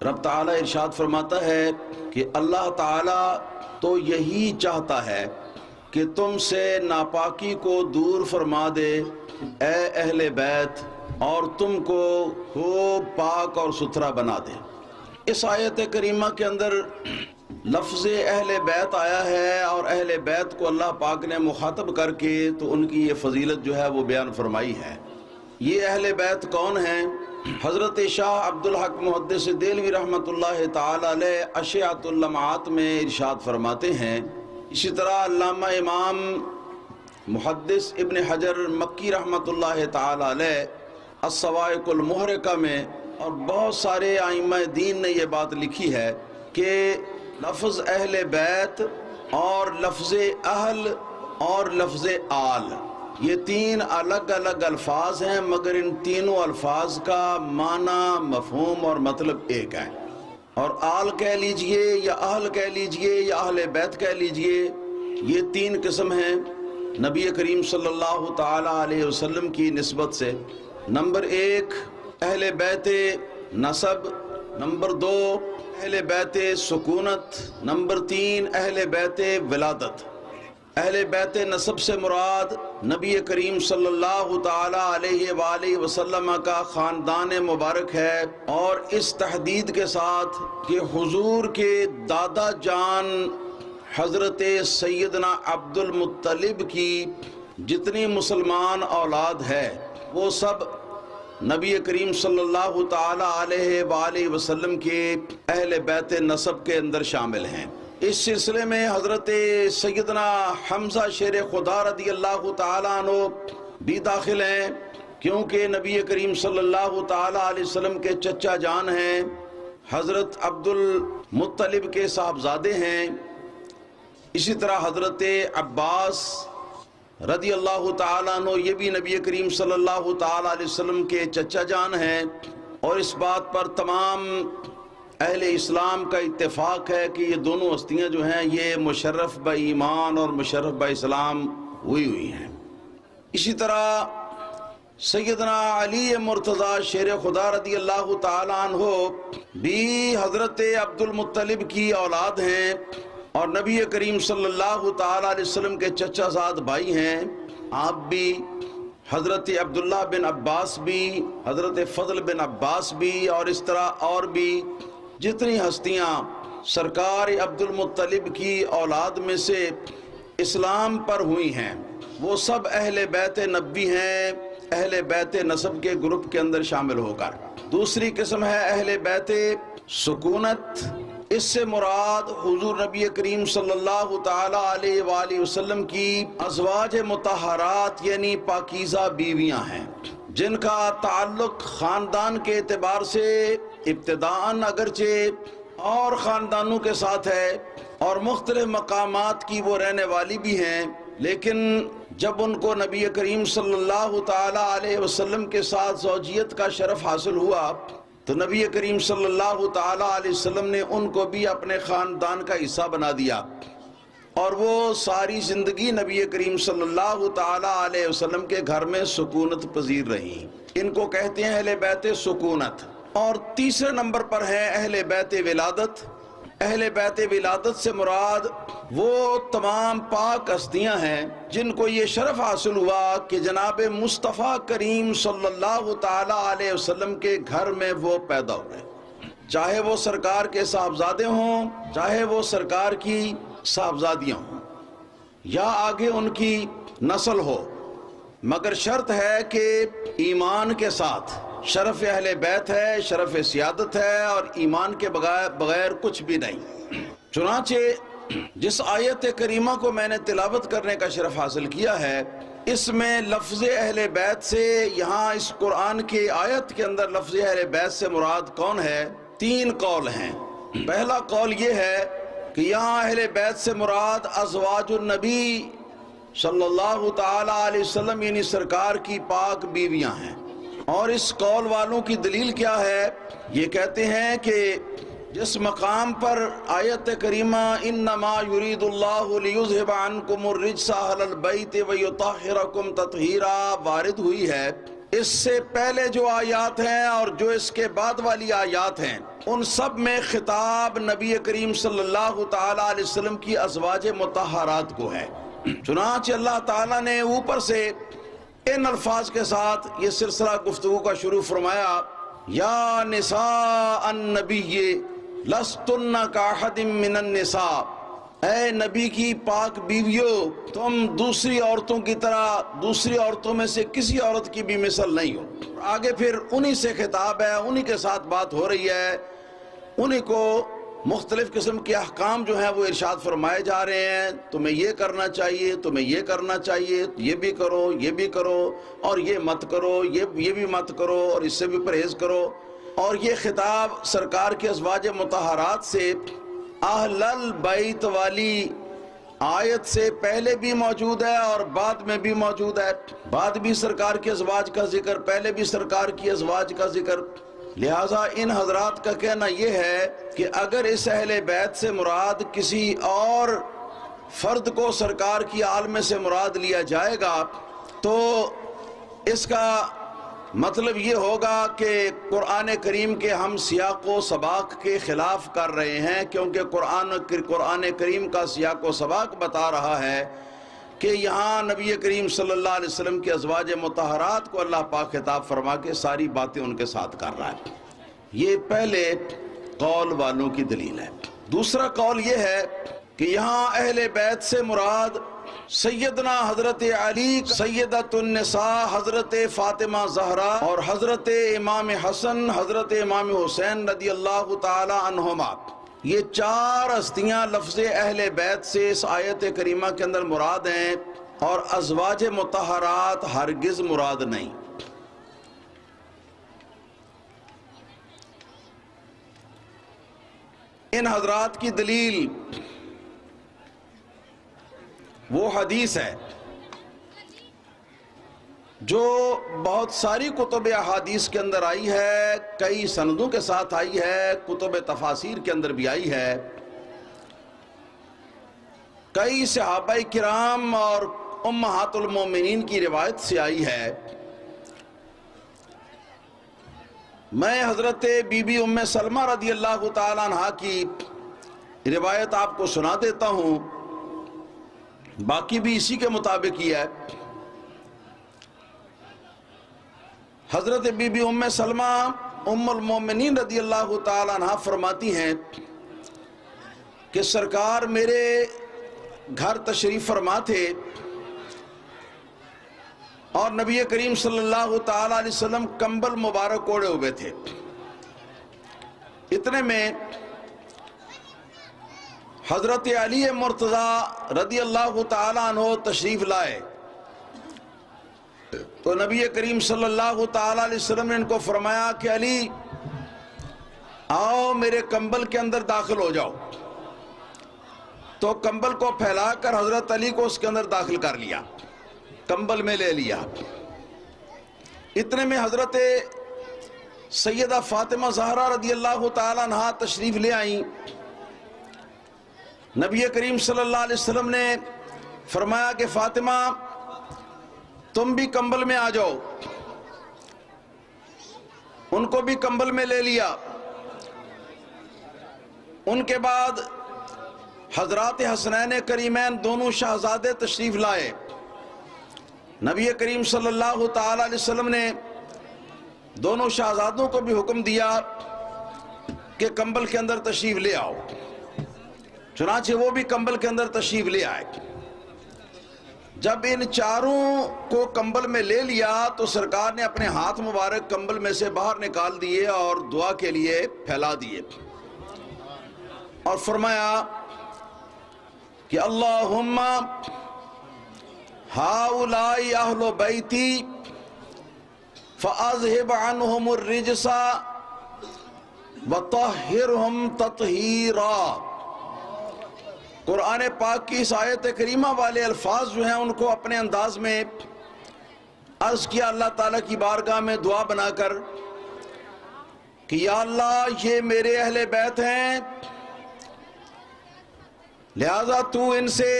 رب تعالیٰ ارشاد فرماتا ہے کہ اللہ تعالیٰ تو یہی چاہتا ہے کہ تم سے ناپاکی کو دور فرما دے اے اہل بیت، اور تم کو خوب پاک اور ستھرا بنا دے۔ اس آیت کریمہ کے اندر لفظ اہل بیت آیا ہے، اور اہل بیت کو اللہ پاک نے مخاطب کر کے تو ان کی یہ فضیلت جو ہے وہ بیان فرمائی ہے۔ یہ اہل بیت کون ہیں؟ حضرت شاہ عبدالحق محدث دہلوی رحمۃ اللہ تعالی علیہ اشعۃ اللمعات میں ارشاد فرماتے ہیں، اسی طرح علامہ امام محدث ابن حجر مکی رحمۃ اللہ تعالی علیہ الصواعق المحرقہ میں، اور بہت سارے ائمہ دین نے یہ بات لکھی ہے کہ لفظ اہل بیت اور لفظ اہل اور لفظ آل یہ تین الگ الگ الفاظ ہیں، مگر ان تینوں الفاظ کا معنی، مفہوم اور مطلب ایک ہے۔ اور آل کہہ لیجئے یا اہل کہہ لیجئے یا اہل بیت کہہ لیجئے، یہ تین قسم ہیں نبی کریم صلی اللہ تعالی علیہ وسلم کی نسبت سے۔ نمبر ایک اہل بیت نسب، نمبر دو اہل بیت سکونت، نمبر تین اہل بیت ولادت۔ اہل بیت نسب سے مراد نبی کریم صلی اللہ تعالی علیہ وآلہ وسلم کا خاندان مبارک ہے، اور اس تحدید کے ساتھ کہ حضور کے دادا جان حضرت سیدنا عبد المطلب کی جتنی مسلمان اولاد ہے وہ سب نبی کریم صلی اللہ تعالی علیہ وآلہ وسلم کے اہل بیت نسب کے اندر شامل ہیں۔ اس سلسلے میں حضرت سیدنا حمزہ شیر خدا رضی اللہ تعالیٰ عنہ بھی داخل ہیں، کیونکہ نبی کریم صلی اللہ تعالیٰ علیہ وسلم کے چچا جان ہیں، حضرت عبد المطلب کے صاحبزادے ہیں۔ اسی طرح حضرت عباس رضی اللہ تعالیٰ عنہ یہ بھی نبی کریم صلی اللہ تعالیٰ علیہ وسلم کے چچا جان ہیں، اور اس بات پر تمام اہل اسلام کا اتفاق ہے کہ یہ دونوں ہستیاں جو ہیں یہ مشرف با ایمان اور مشرف با اسلام ہوئی ہیں۔ اسی طرح سیدنا علی مرتضی شیر خدا رضی اللہ تعالیٰ عنہ بھی حضرت عبد المطلب کی اولاد ہیں، اور نبی کریم صلی اللہ تعالیٰ علیہ وسلم کے چچا زاد بھائی ہیں۔ آپ بھی، حضرت عبداللہ بن عباس بھی، حضرت فضل بن عباس بھی، اور اس طرح اور بھی جتنی ہستیاں سرکار عبد المطلب کی اولاد میں سے اسلام پر ہوئی ہیں وہ سب اہل بیت نبوی ہیں، اہل بیت نسب کے گروپ کے اندر شامل ہو کر۔ دوسری قسم ہے اہل بیت سکونت، اس سے مراد حضور نبی کریم صلی اللہ تعالی علیہ وآلہ وسلم کی ازواج مطہرات یعنی پاکیزہ بیویاں ہیں، جن کا تعلق خاندان کے اعتبار سے ابتداءً اگرچہ اور خاندانوں کے ساتھ ہے اور مختلف مقامات کی وہ رہنے والی بھی ہیں، لیکن جب ان کو نبی کریم صلی اللہ تعالی علیہ وسلم کے ساتھ زوجیت کا شرف حاصل ہوا تو نبی کریم صلی اللہ تعالی علیہ وسلم نے ان کو بھی اپنے خاندان کا حصہ بنا دیا، اور وہ ساری زندگی نبی کریم صلی اللہ تعالی علیہ وسلم کے گھر میں سکونت پذیر رہی۔ ان کو کہتے ہیں اہل بیت سکونت۔ اور تیسرے نمبر پر ہے اہل بیت ولادت۔ اہل بیت ولادت سے مراد وہ تمام پاک ہستیاں ہیں جن کو یہ شرف حاصل ہوا کہ جناب مصطفیٰ کریم صلی اللہ تعالی علیہ وسلم کے گھر میں وہ پیدا ہوئے، چاہے وہ سرکار کے صاحبزادے ہوں، چاہے وہ سرکار کی صاحبزادیاں ہوں، یا آگے ان کی نسل ہو، مگر شرط ہے کہ ایمان کے ساتھ۔ شرف اہل بیت ہے، شرف سیادت ہے، اور ایمان کے بغیر کچھ بھی نہیں۔ چنانچہ جس آیت کریمہ کو میں نے تلاوت کرنے کا شرف حاصل کیا ہے، اس میں لفظ اہل بیت سے، یہاں اس قرآن کی آیت کے اندر لفظ اہل بیت سے مراد کون ہے؟ تین قول ہیں۔ پہلا قول یہ ہے کہ یہاں اہل بیت سے مراد ازواج النبی صلی اللہ تعالی علیہ وسلم یعنی سرکار کی پاک بیویاں ہیں، اور اس قول والوں کی دلیل کیا ہے؟ یہ کہتے ہیں کہ جس مقام پر آیت کریمہ انما یرید اللہ لیذھب عنکم الرجس اہل البیت ویطہرکم تطہیرا وارد ہوئی ہے، اس سے پہلے جو آیات ہیں اور جو اس کے بعد والی آیات ہیں ان سب میں خطاب نبی کریم صلی اللہ تعالی علیہ وسلم کی ازواج مطہرات کو ہے۔ چنانچہ اللہ تعالیٰ نے اوپر سے ان الفاظ کے ساتھ یہ سلسلہ گفتگو کا شروع فرمایا، یا نساء النبی لستن کاحد من النساء، اے نبی کی پاک بیویو تم دوسری عورتوں کی طرح دوسری عورتوں میں سے کسی عورت کی بھی مثل نہیں ہو۔ آگے پھر انہی سے خطاب ہے، انہی کے ساتھ بات ہو رہی ہے، انہی کو مختلف قسم کے احکام جو ہیں وہ ارشاد فرمائے جا رہے ہیں، تمہیں یہ کرنا چاہیے، تمہیں یہ کرنا چاہیے، یہ بھی کرو، یہ بھی کرو، اور یہ مت کرو، یہ بھی مت کرو، اور اس سے بھی پرہیز کرو۔ اور یہ خطاب سرکار کے ازواج مطہرات سے اہل البیت والی آیت سے پہلے بھی موجود ہے اور بعد میں بھی موجود ہے، بعد بھی سرکار کے ازواج کا ذکر، پہلے بھی سرکار کی ازواج کا ذکر۔ لہٰذا ان حضرات کا کہنا یہ ہے کہ اگر اس اہل بیت سے مراد کسی اور فرد کو سرکار کی آل میں سے مراد لیا جائے گا تو اس کا مطلب یہ ہوگا کہ قرآن کریم کے ہم سیاق و سباق کے خلاف کر رہے ہیں، کیونکہ قرآن کریم کا سیاق و سباق بتا رہا ہے کہ یہاں نبی کریم صلی اللہ علیہ وسلم کے ازواج مطہرات کو اللہ پاک خطاب فرما کے ساری باتیں ان کے ساتھ کر رہا ہے۔ یہ پہلے قول والوں کی دلیل ہے۔ دوسرا قول یہ ہے کہ یہاں اہل بیت سے مراد سیدنا حضرت علی، سیدۃ النساء حضرت فاطمہ زہرا اور حضرت امام حسن، حضرت امام حسین رضی اللہ تعالی عنہما، یہ چار ہستیاں لفظ اہل بیت سے اس آیت کریمہ کے اندر مراد ہیں، اور ازواج مطہرات ہرگز مراد نہیں۔ ان حضرات کی دلیل وہ حدیث ہے جو بہت ساری کتب احادیث کے اندر آئی ہے، کئی سندوں کے ساتھ آئی ہے، کتب تفاسیر کے اندر بھی آئی ہے، کئی صحابہ کرام اور امہات المومنین کی روایت سے آئی ہے۔ میں حضرت بی بی ام سلمہ رضی اللہ تعالیٰ عنہ کی روایت آپ کو سنا دیتا ہوں، باقی بھی اسی کے مطابق ہی ہے۔ حضرت بی بی ام سلمہ ام المومنین رضی اللہ تعالیٰ عنہ فرماتی ہیں کہ سرکار میرے گھر تشریف فرما تھے اور نبی کریم صلی اللہ تعالیٰ علیہ وسلم کمبل مبارک اوڑھے ہوئے تھے۔ اتنے میں حضرت علی مرتضی رضی اللہ تعالیٰ عنہ تشریف لائے تو نبی کریم صلی اللہ تعالیٰ علیہ وسلم نے ان کو فرمایا کہ علی آؤ میرے کمبل کے اندر داخل ہو جاؤ، تو کمبل کو پھیلا کر حضرت علی کو اس کے اندر داخل کر لیا، کمبل میں لے لیا۔ اتنے میں حضرت سیدہ فاطمہ زہرا رضی اللہ تعالیٰ عنہ تشریف لے آئیں۔ نبی کریم صلی اللہ علیہ وسلم نے فرمایا کہ فاطمہ تم بھی کمبل میں آ جاؤ، ان کو بھی کمبل میں لے لیا۔ ان کے بعد حضرات حسنین کریمین دونوں شہزادے تشریف لائے۔ نبی کریم صلی اللہ تعالی علیہ وسلم نے دونوں شہزادوں کو بھی حکم دیا کہ کمبل کے اندر تشریف لے آؤ، چنانچہ وہ بھی کمبل کے اندر تشریف لے آئے۔ جب ان چاروں کو کمبل میں لے لیا تو سرکار نے اپنے ہاتھ مبارک کمبل میں سے باہر نکال دیے اور دعا کے لیے پھیلا دیے اور فرمایا کہ اللہم ہؤلاء اہل بیتی فاذہب عنہم الرجس وطہرہم تطہیرا۔ قرآن پاک کی اس آیت کریمہ والے الفاظ جو ہیں ان کو اپنے انداز میں عرض کیا اللہ تعالیٰ کی بارگاہ میں دعا بنا کر کہ یا اللہ یہ میرے اہل بیت ہیں، لہذا تو ان سے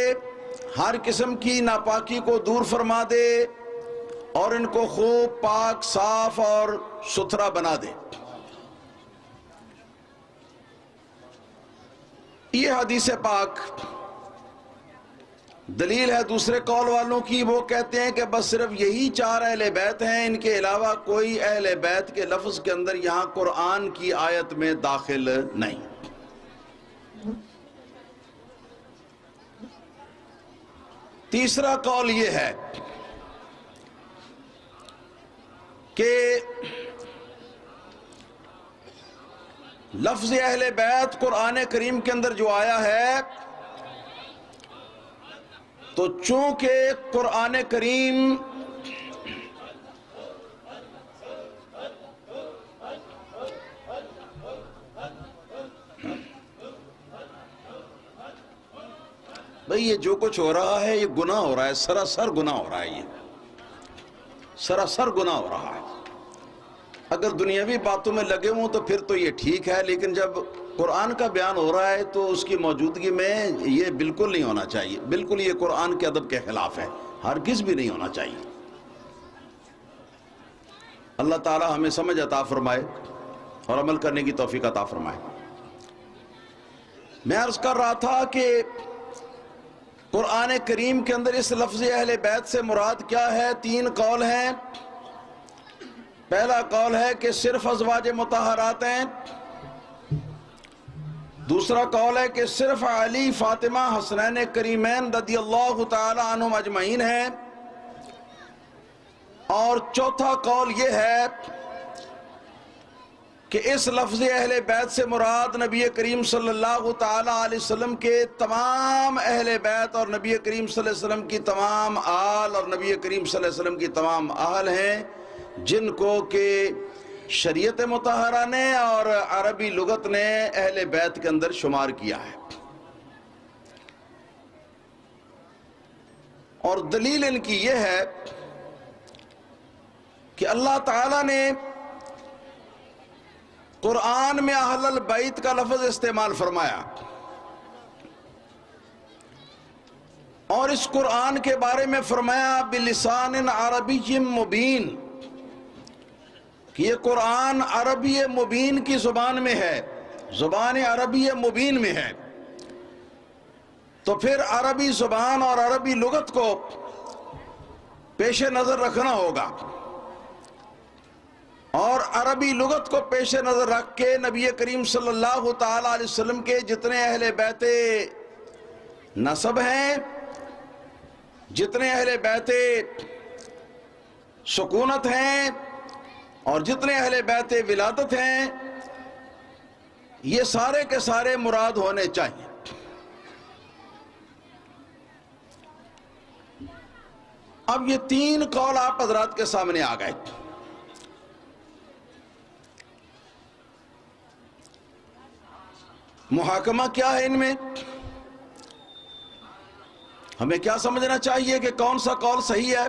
ہر قسم کی ناپاکی کو دور فرما دے اور ان کو خوب پاک صاف اور ستھرا بنا دے۔ یہ حدیث پاک دلیل ہے دوسرے قول والوں کی، وہ کہتے ہیں کہ بس صرف یہی 4 اہل بیت ہیں، ان کے علاوہ کوئی اہل بیت کے لفظ کے اندر یہاں قرآن کی آیت میں داخل نہیں۔ تیسرا قول یہ ہے کہ لفظ اہل بیت قرآن کریم کے اندر جو آیا ہے، تو چونکہ قرآن کریم بھئی یہ جو کچھ ہو رہا ہے یہ گناہ ہو رہا ہے، سراسر گناہ ہو رہا ہے، یہ سراسر گناہ ہو رہا ہے۔ اگر دنیاوی باتوں میں لگے ہوں تو پھر تو یہ ٹھیک ہے، لیکن جب قرآن کا بیان ہو رہا ہے تو اس کی موجودگی میں یہ بالکل نہیں ہونا چاہیے، بالکل یہ قرآن کے ادب کے خلاف ہے، ہرگز بھی نہیں ہونا چاہیے۔ اللہ تعالی ہمیں سمجھ عطا فرمائے اور عمل کرنے کی توفیق عطا فرمائے۔ میں عرض کر رہا تھا کہ قرآن کریم کے اندر اس لفظ اہل بیت سے مراد کیا ہے؟ 3 قول ہیں۔ پہلا قول ہے کہ صرف ازواج مطہرات ہیں، دوسرا قول ہے کہ صرف علی فاطمہ حسنین کریمین رضی اللہ تعالی عنہم اجمعین ہیں، اور چوتھا قول یہ ہے کہ اس لفظ اہل بیت سے مراد نبی کریم صلی اللہ تعالی علیہ وسلم کے تمام اہل بیت اور نبی کریم صلی اللہ علیہ وسلم کی تمام آل اور نبی کریم صلی اللہ علیہ وسلم کی تمام اہل ہیں، جن کو کہ شریعت مطہرہ نے اور عربی لغت نے اہل بیت کے اندر شمار کیا ہے۔ اور دلیل ان کی یہ ہے کہ اللہ تعالیٰ نے قرآن میں اہل البیت کا لفظ استعمال فرمایا، اور اس قرآن کے بارے میں فرمایا بلسان عربی مبین، کہ یہ قرآن عربی مبین کی زبان میں ہے، زبان عربی مبین میں ہے۔ تو پھر عربی زبان اور عربی لغت کو پیش نظر رکھنا ہوگا، اور عربی لغت کو پیش نظر رکھ کے نبی کریم صلی اللہ تعالی علیہ وسلم کے جتنے اہل بیت نسب ہیں، جتنے اہل بیت سکونت ہیں، اور جتنے اہل بیت ولادت ہیں، یہ سارے کے سارے مراد ہونے چاہیے۔ اب یہ 3 قول آپ حضرات کے سامنے آ گئے۔ محاکمہ کیا ہے ان میں؟ ہمیں کیا سمجھنا چاہیے کہ کون سا قول صحیح ہے؟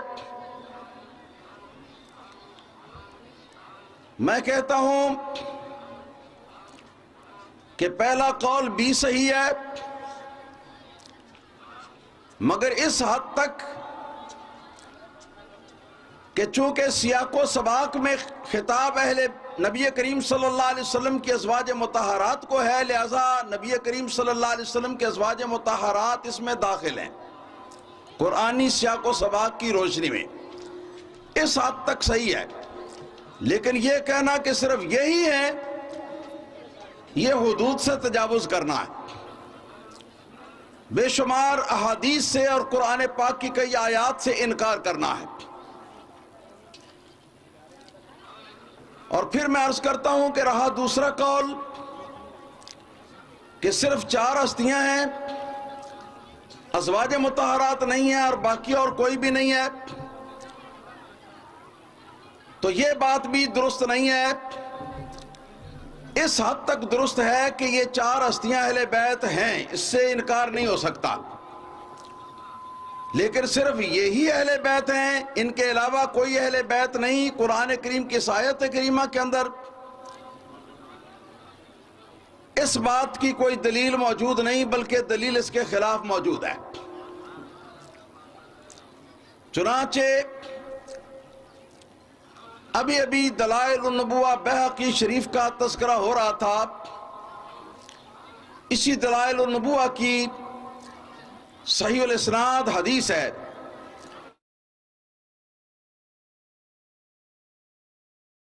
میں کہتا ہوں کہ پہلا قول بھی صحیح ہے، مگر اس حد تک کہ چونکہ سیاق و سباق میں خطاب اہل نبی کریم صلی اللہ علیہ وسلم کی ازواج مطہرات کو ہے، لہذا نبی کریم صلی اللہ علیہ وسلم کے ازواج مطہرات اس میں داخل ہیں قرآنی سیاق و سباق کی روشنی میں۔ اس حد تک صحیح ہے، لیکن یہ کہنا کہ صرف یہی ہے، یہ حدود سے تجاوز کرنا ہے۔ بے شمار احادیث سے اور قرآن پاک کی کئی آیات سے انکار کرنا ہے۔ اور پھر میں عرض کرتا ہوں کہ رہا دوسرا قول کہ صرف 4 ہستیاں ہیں، ازواج مطہرات نہیں ہیں اور باقی اور کوئی بھی نہیں ہے، تو یہ بات بھی درست نہیں ہے۔ اس حد تک درست ہے کہ یہ 4 ہستیاں اہل بیت ہیں، اس سے انکار نہیں ہو سکتا، لیکن صرف یہی اہل بیت ہیں، ان کے علاوہ کوئی اہل بیت نہیں۔ قرآن کریم کی اس آیت کریمہ کے اندر اس بات کی کوئی دلیل موجود نہیں، بلکہ دلیل اس کے خلاف موجود ہے۔ چنانچہ ابھی ابھی دلائل النبوہ بہقی شریف کا تذکرہ ہو رہا تھا. اسی دلائل النبوہ کی صحیح الاسناد حدیث ہے